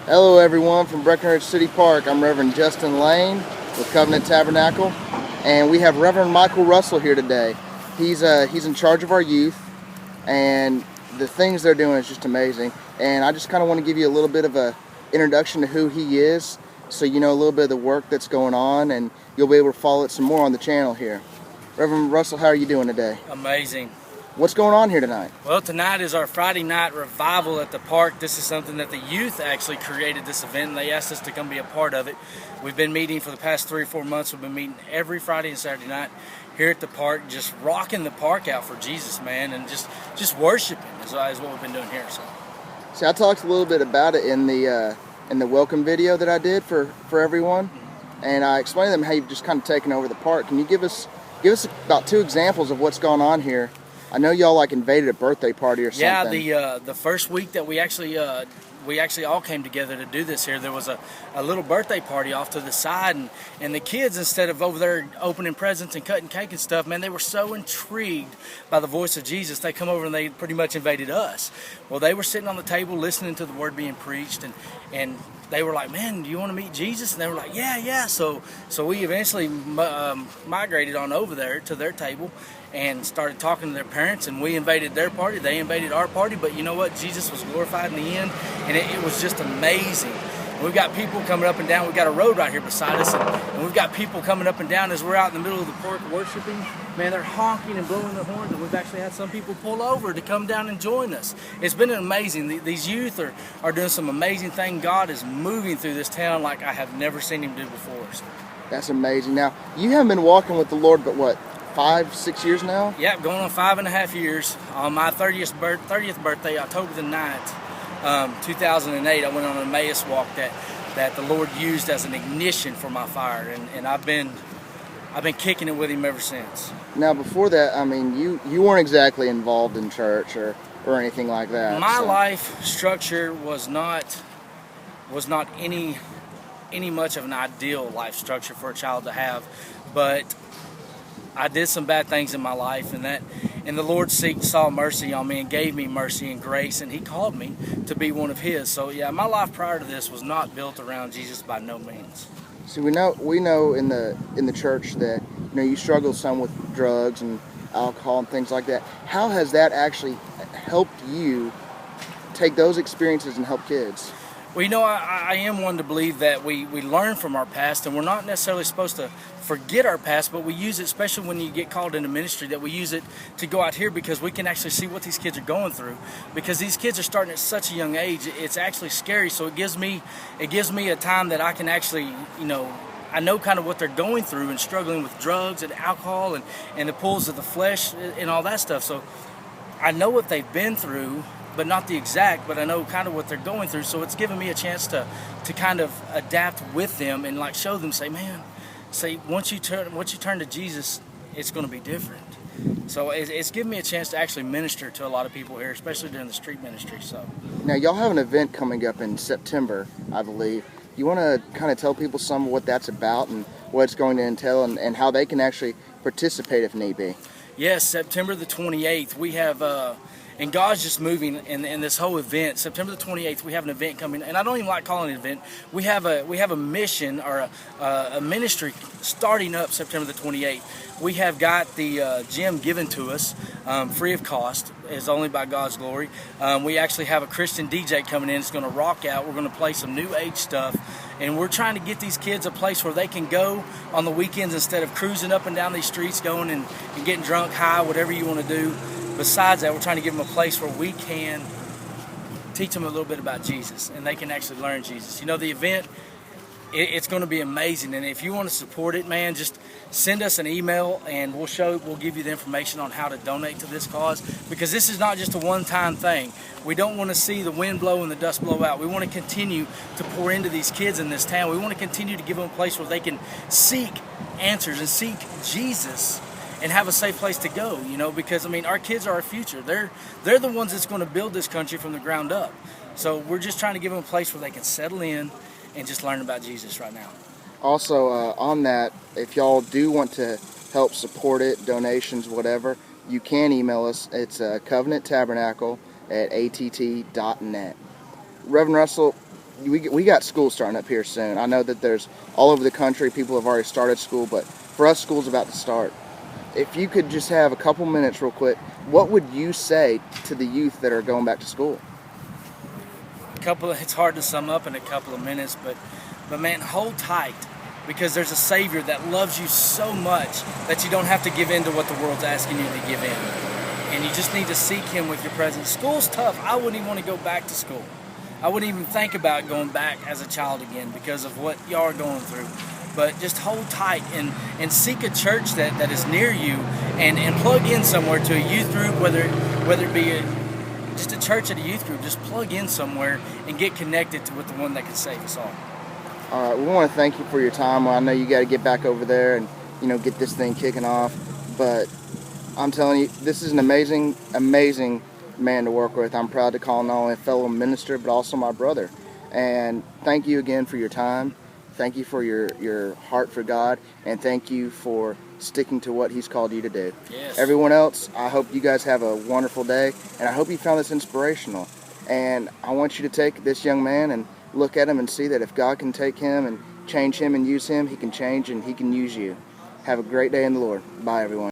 Hello everyone from Breckenridge City Park. I'm Reverend Justin Lane with Covenant Tabernacle, and we have Reverend Michael Russell here today. He's in charge of our youth, and the things they're doing is just amazing. And I just kind of want to give you a little bit of a introduction to who he is, so you know a little bit of the work that's going on, and you'll be able to follow it some more on the channel here. Reverend Russell, how are you doing today? Amazing. What's going on here tonight? Well, tonight is our Friday night revival at the park. This is something that the youth actually created, this event, and they asked us to come be a part of it. We've been meeting for the past 3 or 4 months. We've been meeting every Friday and Saturday night here at the park, just rocking the park out for Jesus, man, and just worshiping is what we've been doing here. So, see, I talked a little bit about it in the welcome video that I did for everyone, and I explained to them how you've just kind of taken over the park. Can you give us about 2 examples of what's going on here? I know y'all like invaded a birthday party or something. Yeah, the first week that we actually all came together to do this here, there was a little birthday party off to the side, and the kids, instead of over there opening presents and cutting cake and stuff, man, they were so intrigued by the voice of Jesus, they come over and they pretty much invaded us. Well, they were sitting on the table listening to the word being preached, and they were like, man, do you want to meet Jesus? And they were like, yeah. So we eventually migrated on over there to their table and started talking to their parents, and we invaded their party, they invaded our party, but you know what? Jesus was glorified in the end, and it was just amazing. We've got people coming up and down. We've got a road right here beside us, and we've got people coming up and down as we're out in the middle of the park worshiping. Man, they're honking and blowing their horns, and we've actually had some people pull over to come down and join us. It's been amazing. These youth are doing some amazing things. God is moving through this town like I have never seen him do before. So. That's amazing. Now, you haven't been walking with the Lord, but what, 5-6 years now? Yeah, going on 5.5 years. On my 30th birthday, October the 9th, 2008, I went on an Emmaus walk that the Lord used as an ignition for my fire, and I've been kicking it with him ever since. Now, before that, I mean, you weren't exactly involved in church or anything like that. My life structure was not any much of an ideal life structure for a child to have, but I did some bad things in my life, and the Lord saw mercy on me and gave me mercy and grace, and he called me to be one of his. So yeah, my life prior to this was not built around Jesus by no means. See, we know in the church that you struggle some with drugs and alcohol and things like that. How has that actually helped you take those experiences and help kids? Well, I am one to believe that we learn from our past, and we're not necessarily supposed to forget our past, but we use it, especially when you get called into ministry, that we use it to go out here because we can actually see what these kids are going through. Because these kids are starting at such a young age, it's actually scary. So it gives me a time that I can actually, I know kind of what they're going through and struggling with drugs and alcohol and the pulls of the flesh and all that stuff. So I know what they've been through, but not the exact, but I know kind of what they're going through. So it's given me a chance to kind of adapt with them and like show them, once you turn to Jesus, it's going to be different. So it's given me a chance to actually minister to a lot of people here, especially during the street ministry. So now y'all have an event coming up in September, I believe. You want to kind of tell people some of what that's about and what it's going to entail and how they can actually participate if need be? Yes, September the 28th, we have and God's just moving in this whole event. September the 28th, we have an event coming, and I don't even like calling it an event. We have a mission or a ministry starting up September the 28th. We have got the gym given to us free of cost. It's only by God's glory. We actually have a Christian DJ coming in. It's going to rock out. We're going to play some new age stuff, and we're trying to get these kids a place where they can go on the weekends instead of cruising up and down these streets, going and getting drunk, high, whatever you want to do. Besides that, we're trying to give them a place where we can teach them a little bit about Jesus, and they can actually learn Jesus. The event, it's going to be amazing, and if you want to support it, man, just send us an email, and we'll give you the information on how to donate to this cause, because this is not just a one-time thing. We don't want to see the wind blow and the dust blow out. We want to continue to pour into these kids in this town. We want to continue to give them a place where they can seek answers and seek Jesus and have a safe place to go, because our kids are our future. They're the ones that's going to build this country from the ground up. So we're just trying to give them a place where they can settle in and just learn about Jesus right now. Also, on that, if y'all do want to help support it, donations, whatever, you can email us. It's Covenant Tabernacle at att.net. Reverend Russell, we got school starting up here soon. I know that there's all over the country people have already started school, but for us, school's about to start. If you could just have a couple minutes real quick, what would you say to the youth that are going back to school? It's hard to sum up in a couple of minutes, but man, hold tight, because there's a Savior that loves you so much that you don't have to give in to what the world's asking you to give in. And you just need to seek Him with your presence. School's tough. I wouldn't even want to go back to school. I wouldn't even think about going back as a child again because of what y'all are going through. But just hold tight and seek a church that is near you, and plug in somewhere to a youth group, whether it be just a church at a youth group. Just plug in somewhere and get connected with the one that can save us all. All right, we want to thank you for your time. Well, I know you got to get back over there and get this thing kicking off, but I'm telling you, this is an amazing, amazing man to work with. I'm proud to call him not only a fellow minister, but also my brother. And thank you again for your time. Thank you for your heart for God, and thank you for sticking to what He's called you to do. Yes. Everyone else, I hope you guys have a wonderful day, and I hope you found this inspirational. And I want you to take this young man and look at him and see that if God can take him and change him and use him, He can change and He can use you. Have a great day in the Lord. Bye, everyone.